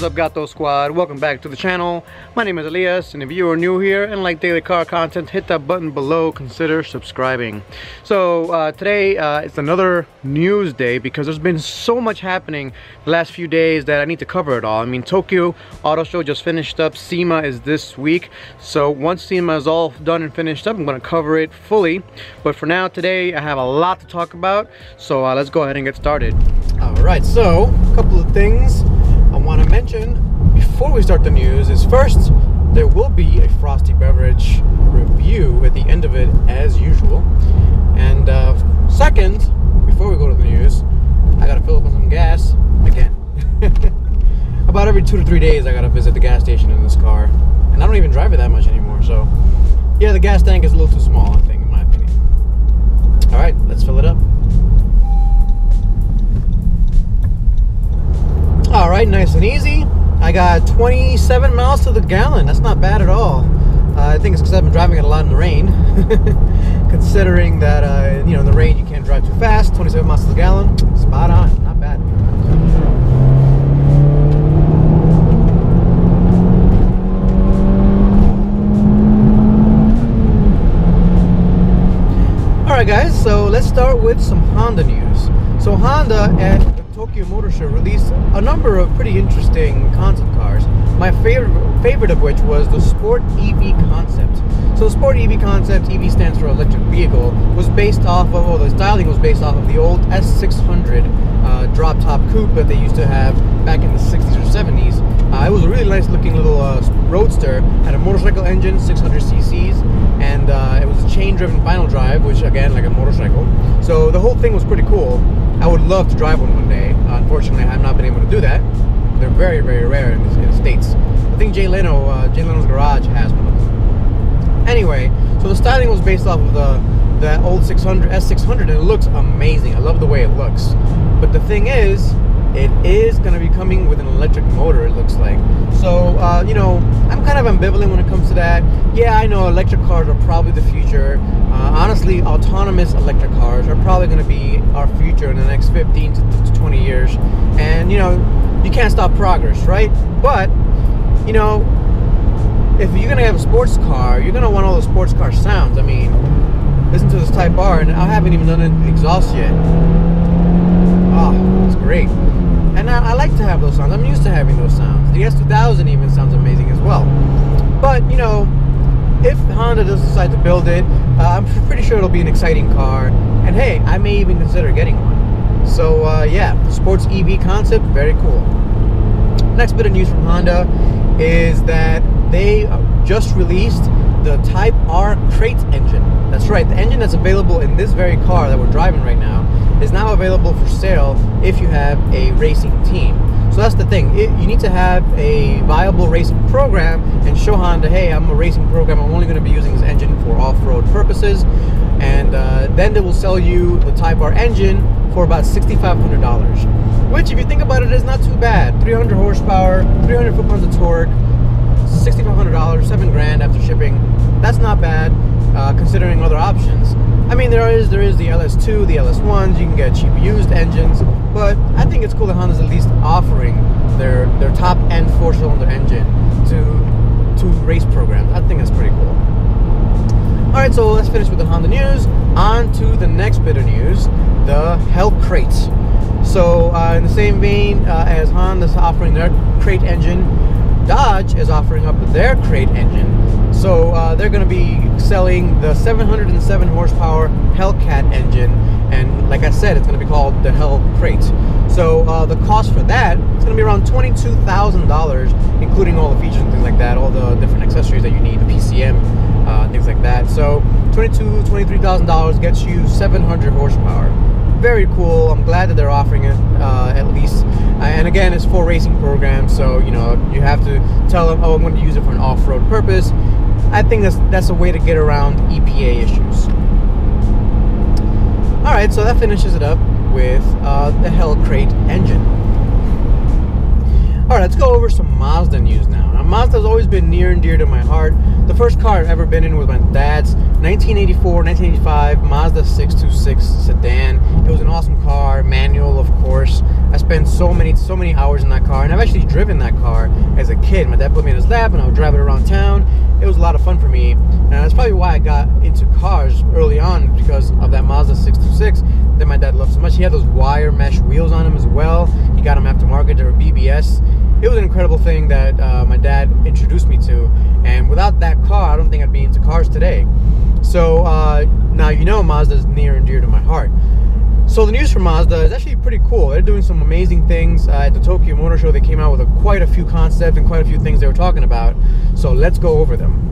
What's up, Gato Squad? Welcome back to the channel. My name is Elias, and if you are new here and like daily car content, hit that button below. Consider subscribing. So today it's another news day because there's been so much happening the last few days that I need to cover it all. I mean, Tokyo Auto Show just finished up. SEMA is this week. So once SEMA is all done and finished up, I'm going to cover it fully. But for now, today I have a lot to talk about. So let's go ahead and get started. Alright, so a couple of things I want to mention before we start the news is, first, there will be a frosty beverage review at the end of it as usual. And second, before we go to the news, I gotta fill up on some gas again. About every 2 to 3 days I gotta visit the gas station in this car, and I don't even drive it that much anymore, so yeah, the gas tank is a little too small, I think, in my opinion. Alright, let's fill it up. Alright, nice and easy. I got 27 miles to the gallon. That's not bad at all. I think it's because I've been driving it a lot in the rain. Considering that, you know, in the rain you can't drive too fast. 27 miles to the gallon. Spot on. Not bad. Alright guys, so let's start with some Honda news. So Honda at the Tokyo Motor Show released a number of pretty interesting concept cars. My favorite of which was the Sport EV concept. So the Sport EV concept, EV stands for electric vehicle, was based off of, well, the styling was based off of the old S600 drop top coupe that they used to have back in the 60s or 70s. It was a really nice looking little roadster, had a motorcycle engine, 600 cc's, and it was a chain driven final drive, which again, like a motorcycle. So the whole thing was pretty cool. I would love to drive one day. Unfortunately, I have not been able to do that. They're very, very rare in the States. I think Jay Leno's Garage has one of them. Anyway, so the styling was based off of the old S600, and it looks amazing. I love the way it looks. But the thing is, it is going to be coming with an electric motor, it looks like. So, you know, I'm kind of ambivalent when it comes to that. Yeah, I know electric cars are probably the future. Honestly, autonomous electric cars are probably going to be our future in the next 15 to 20 years. And, you know, you can't stop progress, right? But, you know, if you're going to have a sports car, you're going to want all the sports car sounds. I mean, listen to this Type R, and I haven't even done the exhaust yet. Oh, it's great. And I like to have those sounds. I'm used to having those sounds. The S2000 even sounds amazing as well. But, you know, if Honda does decide to build it, I'm pretty sure it'll be an exciting car. And hey, I may even consider getting one. So, yeah, the sports EV concept, very cool. Next bit of news from Honda is that they just released the Type R crate engine. That's right, the engine that's available in this very car that we're driving right now is now available for sale if you have a racing team. So that's the thing, you need to have a viable racing program and show Honda, hey, I'm a racing program, I'm only going to be using this engine for off-road purposes. And then they will sell you the Type R engine for about $6,500, which, if you think about it, is not too bad. 300 horsepower, 300 foot-pounds of torque, $6,500, $7,000 after shipping. That's not bad, considering other options. I mean, there is the LS2, the LS1s. You can get cheap used engines, but I think it's cool that Honda's at least offering their top-end 4-cylinder engine to race programs. I think that's pretty cool. All right, so let's finish with the Honda news. On to the next bit of news, the Hellcrate. So in the same vein as Honda's offering their crate engine, Dodge is offering up their crate engine. So they're going to be selling the 707 horsepower Hellcat engine, and like I said, it's going to be called the Hellcrate. So the cost for that is going to be around $22,000, including all the features and things like that, all the different accessories that you need, the PCM, things like that. So $22,000, $23,000 gets you 700 horsepower. Very cool. I'm glad that they're offering it, at least. And again, it's for racing programs, so you know, you have to tell them, oh, I'm going to use it for an off-road purpose. I think that's a way to get around EPA issues. All right, so that finishes it up with the Hellcrate engine. All right, let's go over some Mazda news now. Now, Mazda Mazda's always been near and dear to my heart. The first car I've ever been in was my dad's 1984, 1985 Mazda 626 sedan. It was an awesome car, manual of course. I spent so many hours in that car, and I've actually driven that car as a kid. My dad put me in his lap and I would drive it around town. It was a lot of fun for me, and that's probably why I got into cars early on, because of that Mazda 626 that my dad loved so much. He had those wire mesh wheels on him as well. He got them aftermarket, they were BBS. It was an incredible thing that my dad introduced me to, and without that car, I don't think I'd be into cars today. So now you know Mazda is near and dear to my heart. So the news from Mazda is actually pretty cool. They're doing some amazing things. At the Tokyo Motor Show, they came out with quite a few concepts and quite a few things they were talking about. So let's go over them.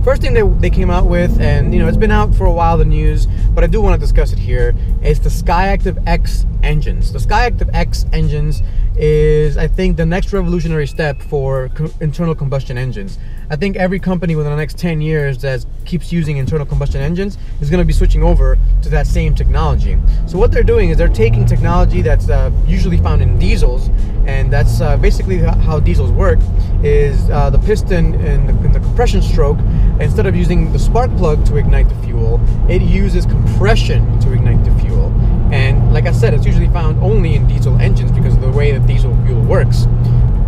First thing they came out with, and you know, it's been out for a while, the news, but I do want to discuss it here, is the Skyactiv X engines. The Skyactiv X engines is, I think, the next revolutionary step for internal combustion engines. I think every company within the next 10 years that keeps using internal combustion engines is going to be switching over to that same technology. So what they're doing is they're taking technology that's usually found in diesels, and that's basically how diesels work, is the piston in the compression stroke, instead of using the spark plug to ignite the fuel, it uses compression to ignite the fuel. And like I said, it's usually found only in diesel engines because of the way that diesel fuel works.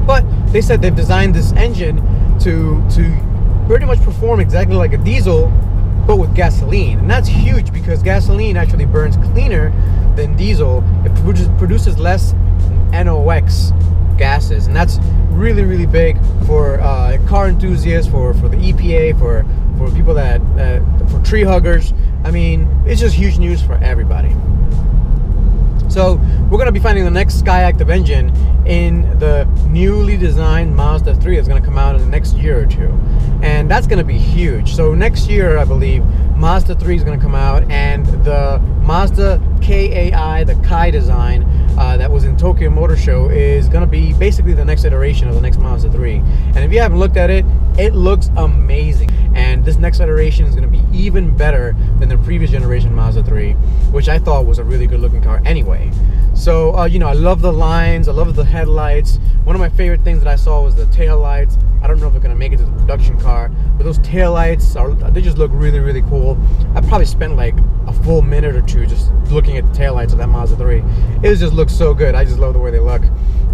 But they said they've designed this engine to pretty much perform exactly like a diesel, but with gasoline. And that's huge, because gasoline actually burns cleaner than diesel. It produces less NOx gases, and that's really big for car enthusiasts, for the EPA, for people that for tree huggers. I mean, it's just huge news for everybody. So we're going to be finding the next Skyactiv engine in the newly designed Mazda 3 that's going to come out in the next year or two, and that's going to be huge. So next year, I believe, Mazda 3 is going to come out, and the Mazda KAI, the Kai design that was in Tokyo Motor Show, is going to be basically the next iteration of the next Mazda 3. And if you haven't looked at it, it looks amazing. And this next iteration is going to be even better than the previous generation Mazda 3, which I thought was a really good looking car anyway. So, you know, I love the lines, I love the headlights. One of my favorite things that I saw was the tail lights. I don't know if they're going to make it to the production car, but those tail lights, they just look really cool. I probably spent like a full minute or two just looking at the tail lights of that Mazda 3. It just looks so good. I just love the way they look.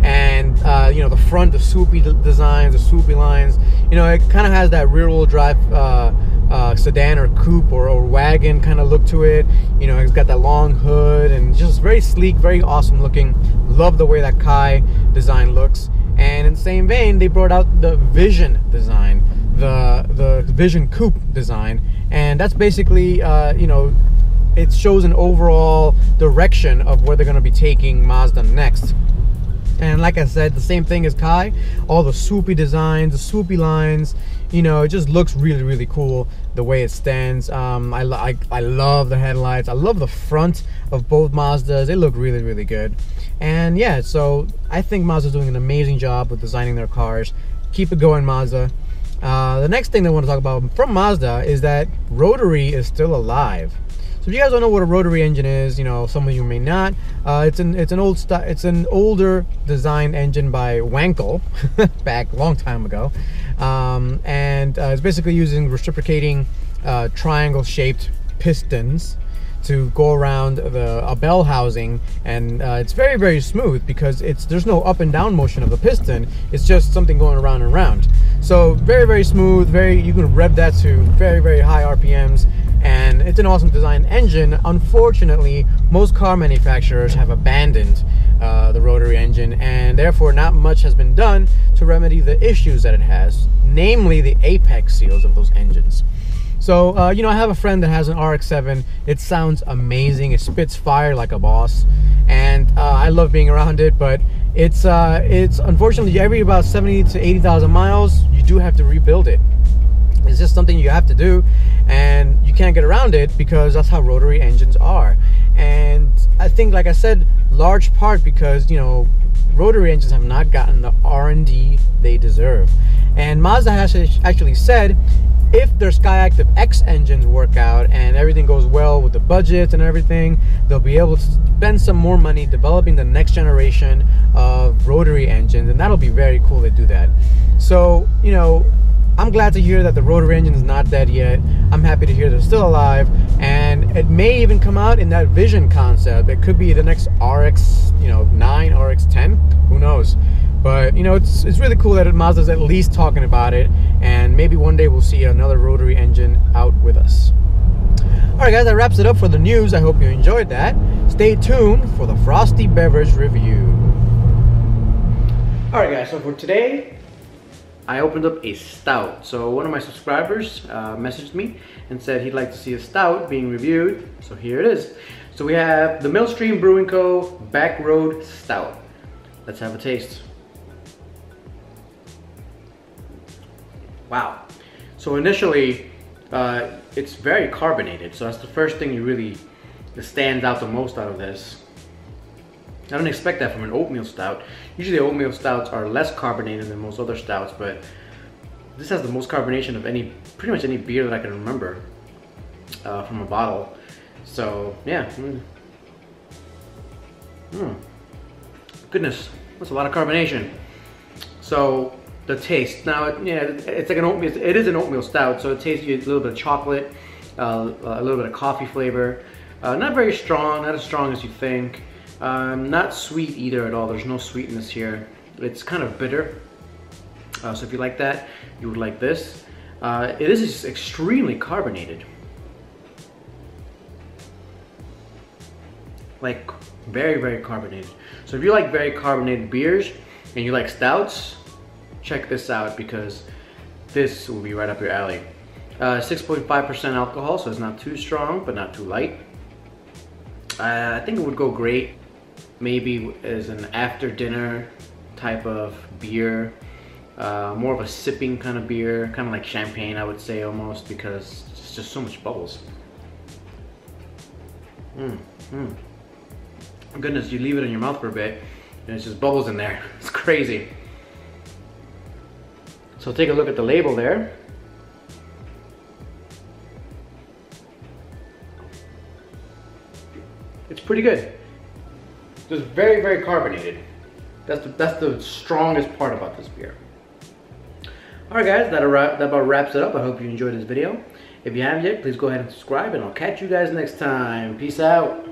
And, you know, the front, the swoopy designs, the swoopy lines, you know, it kind of has that rear-wheel drive sedan or coupe or wagon kind of look to it. You know, it's got that long hood and just very sleek, very awesome looking. Love the way that Kai design looks. And in the same vein, they brought out the Vision design, the Vision Coupe design, and that's basically, you know, it shows an overall direction of where they're going to be taking Mazda next. And like I said, the same thing as Kai, all the swoopy designs, the swoopy lines, you know, it just looks really cool the way it stands. I love the headlights. I love the front of both Mazdas. They look really good. And yeah, so I think Mazda's doing an amazing job with designing their cars. Keep it going, Mazda. The next thing I want to talk about from Mazda is that Rotary is still alive. So if you guys don't know what a rotary engine is, you know, some of you may not. It's an older design engine by Wankel, back a long time ago, and it's basically using reciprocating triangle-shaped pistons to go around a bell housing, and it's very smooth because there's no up and down motion of the piston. It's just something going around and around. So very smooth. You can rev that to very high RPMs. And it's an awesome design engine. Unfortunately, most car manufacturers have abandoned the rotary engine, and therefore not much has been done to remedy the issues that it has, namely the apex seals of those engines. So, you know, I have a friend that has an RX-7. It sounds amazing. It spits fire like a boss, and I love being around it, but it's unfortunately every about 70 to 80,000 miles, you do have to rebuild it. It's just something you have to do, and you can't get around it because that's how rotary engines are. And I think, like I said, large part because, you know, rotary engines have not gotten the R&D they deserve. And Mazda has actually said if their Skyactiv X engines work out and everything goes well with the budget and everything, they'll be able to spend some more money developing the next generation of rotary engines, and that'll be very cool to do that. So, you know, I'm glad to hear that the rotary engine is not dead yet. I'm happy to hear they're still alive, and it may even come out in that Vision concept. It could be the next RX, you know, 9, RX 10, who knows. But, you know, it's really cool that Mazda's at least talking about it, and maybe one day we'll see another rotary engine out with us. Alright guys, that wraps it up for the news. I hope you enjoyed that. Stay tuned for the Frosty Beverage review. Alright guys, so for today, I opened up a Stout. So one of my subscribers messaged me and said he'd like to see a Stout being reviewed. So here it is. So we have the Millstream Brewing Co. Back Road Stout. Let's have a taste. Wow. So initially, it's very carbonated. So that's the first thing that stands out the most out of this. I don't expect that from an oatmeal stout. Usually oatmeal stouts are less carbonated than most other stouts, but this has the most carbonation of pretty much any beer that I can remember from a bottle. So yeah. Goodness, that's a lot of carbonation. So the taste, now yeah, it's like an oatmeal. It is an oatmeal stout, so it tastes you a little bit of chocolate, a little bit of coffee flavor. Not very strong, not as strong as you think. Not sweet either at all. There's no sweetness here. It's kind of bitter. So if you like that, you would like this. It is just extremely carbonated. Like very, very carbonated. So if you like very carbonated beers and you like stouts, check this out because this will be right up your alley. 6.5% alcohol, so it's not too strong, but not too light. I think it would go great maybe as an after dinner type of beer, more of a sipping kind of beer, kind of like champagne I would say almost, because it's just so much bubbles. Goodness, you leave it in your mouth for a bit and it's just bubbles in there. It's crazy. So take a look at the label there. It's pretty good. Just very, very carbonated. That's the strongest part about this beer. Alright guys, that about wraps it up. I hope you enjoyed this video. If you haven't yet, please go ahead and subscribe, and I'll catch you guys next time. Peace out.